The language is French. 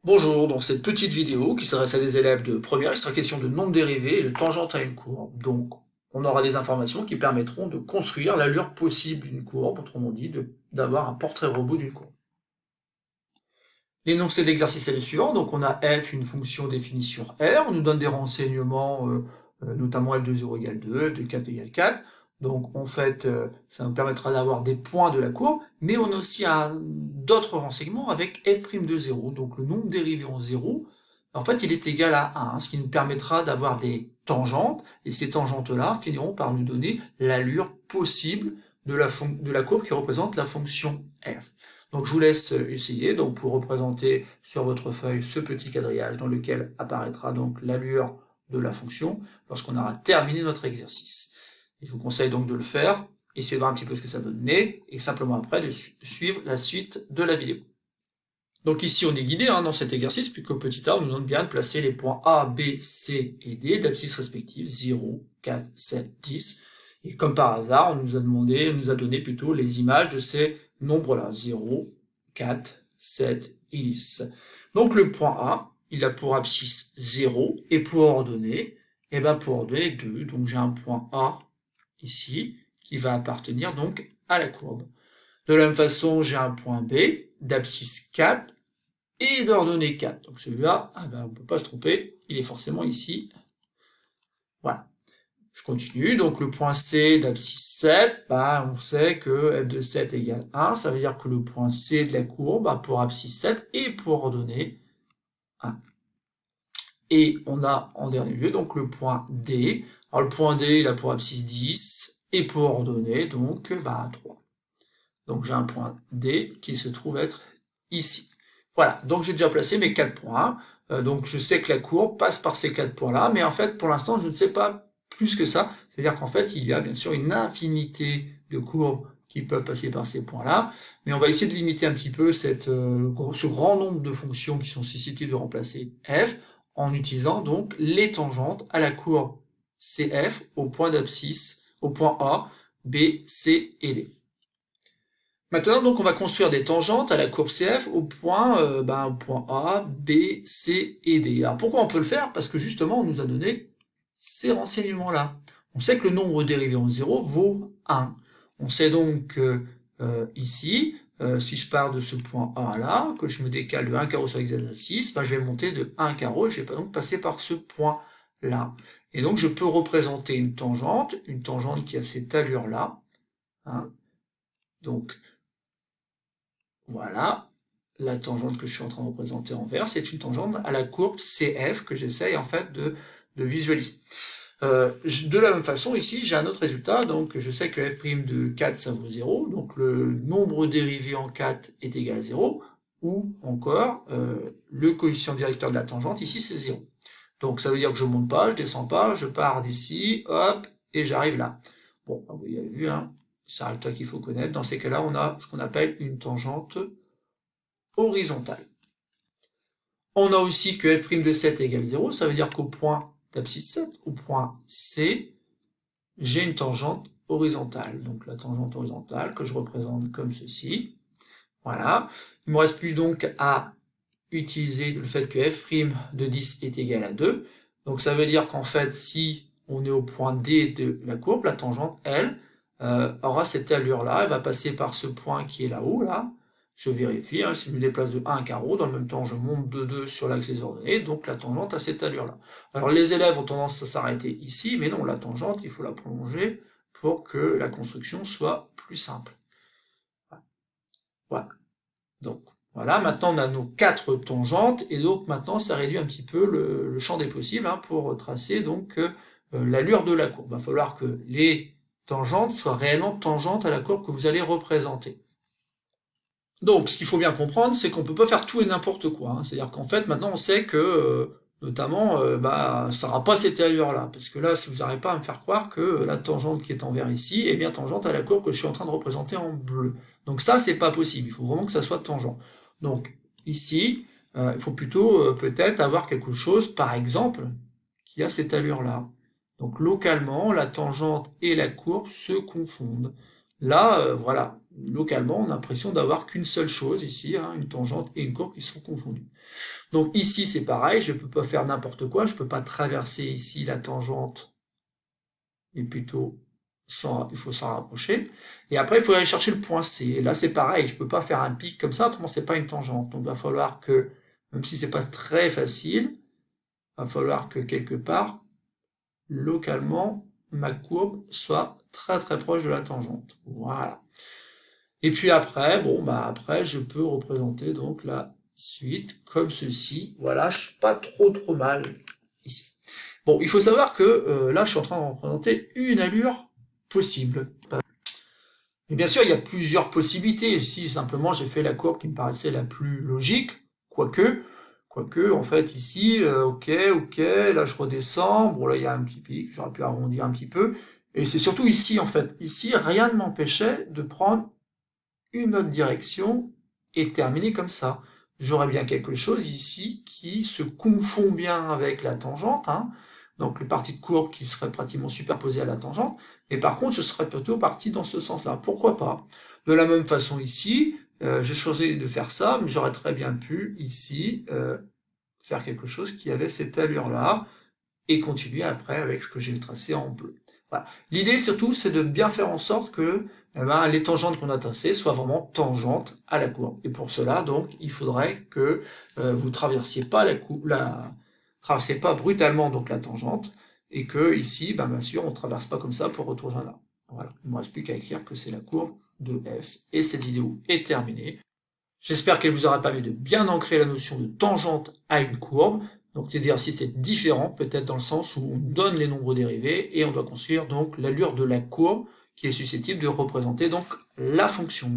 Bonjour, dans cette petite vidéo qui s'adresse à des élèves de première, il sera question de nombre dérivé et de tangente à une courbe. Donc, on aura des informations qui permettront de construire l'allure possible d'une courbe, autrement dit, d'avoir un portrait robot d'une courbe. L'énoncé d'exercice est le suivant, donc on a f, une fonction définie sur R, on nous donne des renseignements, notamment f de 0 égale 2, f de 4 égale 4, donc en fait, ça nous permettra d'avoir des points de la courbe, mais on a aussi d'autres renseignements avec f' de 0, donc le nombre dérivé en 0, en fait il est égal à 1, ce qui nous permettra d'avoir des tangentes, et ces tangentes-là finiront par nous donner l'allure possible de la courbe qui représente la fonction f. Donc je vous laisse essayer, donc pour représenter sur votre feuille ce petit quadrillage dans lequel apparaîtra donc l'allure de la fonction lorsqu'on aura terminé notre exercice. Et je vous conseille donc de le faire, essayez de voir un petit peu ce que ça peut donner, et simplement après de suivre la suite de la vidéo. Donc ici on est guidé dans cet exercice, puisqu'au petit a on nous demande bien de placer les points A, B, C et D d'abscisses respectives, 0, 4, 7, 10. Et comme par hasard, on nous a donné plutôt les images de ces nombres-là, 0, 4, 7 et 10. Donc le point A, il a pour abscisse 0, et pour ordonnée, 2. Donc j'ai un point A ici, qui va appartenir donc à la courbe. De la même façon, j'ai un point B, d'abscisse 4, et d'ordonnée 4. Donc celui-là, on ne peut pas se tromper, il est forcément ici. Voilà. Je continue, donc le point C d'abscisse 7, on sait que f de 7 égale 1, ça veut dire que le point C de la courbe a pour abscisse 7 et pour ordonnée 1. Et on a en dernier lieu donc le point D. Alors le point D, il a pour abscisse 10 et pour ordonnée donc 3. Donc j'ai un point D qui se trouve être ici. Voilà, donc j'ai déjà placé mes 4 points. Donc je sais que la courbe passe par ces 4 points-là, mais en fait, pour l'instant, je ne sais pas plus que ça. C'est-à-dire qu'en fait, il y a bien sûr une infinité de courbes qui peuvent passer par ces points-là, mais on va essayer de limiter un petit peu ce grand nombre de fonctions qui sont susceptibles de remplacer f en utilisant donc les tangentes à la courbe CF au point d'abscisse, au point A, B, C et D. Maintenant, donc, on va construire des tangentes à la courbe CF au point A, B, C et D. Alors, pourquoi on peut le faire? Parce que justement, on nous a donné ces renseignements-là. On sait que le nombre dérivé en 0 vaut 1. On sait donc que ici, si je pars de ce point A là, que je me décale de 1 carreau sur x 6, je vais monter de 1 carreau et je vais donc passer par ce point là. Et donc, je peux représenter une tangente qui a cette allure-là. Donc, voilà, la tangente que je suis en train de représenter en vert, c'est une tangente à la courbe CF que j'essaye en fait de visualiser. De la même façon, ici, j'ai un autre résultat, donc je sais que f' de 4, ça vaut 0, donc le nombre dérivé en 4 est égal à 0, ou encore, le coefficient directeur de la tangente, ici, c'est 0. Donc ça veut dire que je monte pas, je descends pas, je pars d'ici, hop, et j'arrive là. Bon, vous avez vu, c'est un résultat qu'il faut connaître. Dans ces cas-là, on a ce qu'on appelle une tangente horizontale. On a aussi que f' de 7 égale 0, ça veut dire qu'au point d'abscisse 7, au point C, j'ai une tangente horizontale. Donc la tangente horizontale que je représente comme ceci. Voilà. Il me reste plus donc à utiliser le fait que f' de 10 est égal à 2. Donc ça veut dire qu'en fait, si on est au point D de la courbe, la tangente, elle, aura cette allure-là, elle va passer par ce point qui est là-haut, là. Je vérifie, si je me déplace de 1 carreau, dans le même temps je monte de 2 sur l'axe des ordonnées, donc la tangente a cette allure-là. Alors les élèves ont tendance à s'arrêter ici, mais non, la tangente, il faut la prolonger pour que la construction soit plus simple. Voilà. Donc, voilà, maintenant on a nos 4 tangentes, et donc maintenant ça réduit un petit peu le champ des possibles pour tracer donc l'allure de la courbe. Il va falloir que les tangentes soient réellement tangentes à la courbe que vous allez représenter. Donc, ce qu'il faut bien comprendre, c'est qu'on peut pas faire tout et n'importe quoi. C'est-à-dire qu'en fait, maintenant on sait que, notamment, ça n'aura pas cette allure-là, parce que là, si vous n'arrivez pas à me faire croire que la tangente qui est en vert ici est bien tangente à la courbe que je suis en train de représenter en bleu. Donc ça, c'est pas possible, il faut vraiment que ça soit tangent. Donc, ici, il faut plutôt peut-être avoir quelque chose, par exemple, qui a cette allure-là. Donc localement, la tangente et la courbe se confondent. Là, voilà, localement, on a l'impression d'avoir qu'une seule chose ici, hein, une tangente et une courbe qui sont confondues. Donc ici, c'est pareil, je ne peux pas faire n'importe quoi, je ne peux pas traverser ici la tangente, et plutôt, il faut s'en rapprocher. Et après, il faut aller chercher le point C. Et là, c'est pareil, je ne peux pas faire un pic comme ça, autrement, c'est pas une tangente. Donc il va falloir que, même si c'est pas très facile, il va falloir que quelque part, localement, ma courbe soit très très proche de la tangente. Voilà. Et puis après, bon, bah après, je peux représenter donc la suite comme ceci. Voilà, je suis pas trop mal ici. Bon, il faut savoir que là, je suis en train de représenter une allure possible. Et bien sûr, il y a plusieurs possibilités. Ici, simplement, j'ai fait la courbe qui me paraissait la plus logique, quoique, en fait, ici, ok, là, je redescends. Bon, là, il y a un petit pic, j'aurais pu arrondir un petit peu. Et c'est surtout ici, en fait. Ici, rien ne m'empêchait de prendre une autre direction et terminer comme ça. J'aurais bien quelque chose ici qui se confond bien avec la tangente, hein. Donc le parti de courbe qui serait pratiquement superposé à la tangente, et par contre je serais plutôt parti dans ce sens-là. Pourquoi pas? De la même façon ici, j'ai choisi de faire ça, mais j'aurais très bien pu ici faire quelque chose qui avait cette allure-là, et continuer après avec ce que j'ai tracé en bleu. Voilà. L'idée surtout, c'est de bien faire en sorte que les tangentes qu'on a tracées soient vraiment tangentes à la courbe. Et pour cela, donc, il faudrait que vous traversiez pas traversiez pas brutalement donc la tangente, et que ici, bien sûr, on traverse pas comme ça pour retourner là. Voilà. Il ne me reste plus qu'à écrire que c'est la courbe de f, et cette vidéo est terminée. J'espère qu'elle vous aura permis de bien ancrer la notion de tangente à une courbe. Donc cet exercice est différent, peut-être dans le sens où on donne les nombres dérivés et on doit construire donc l'allure de la courbe qui est susceptible de représenter donc la fonction.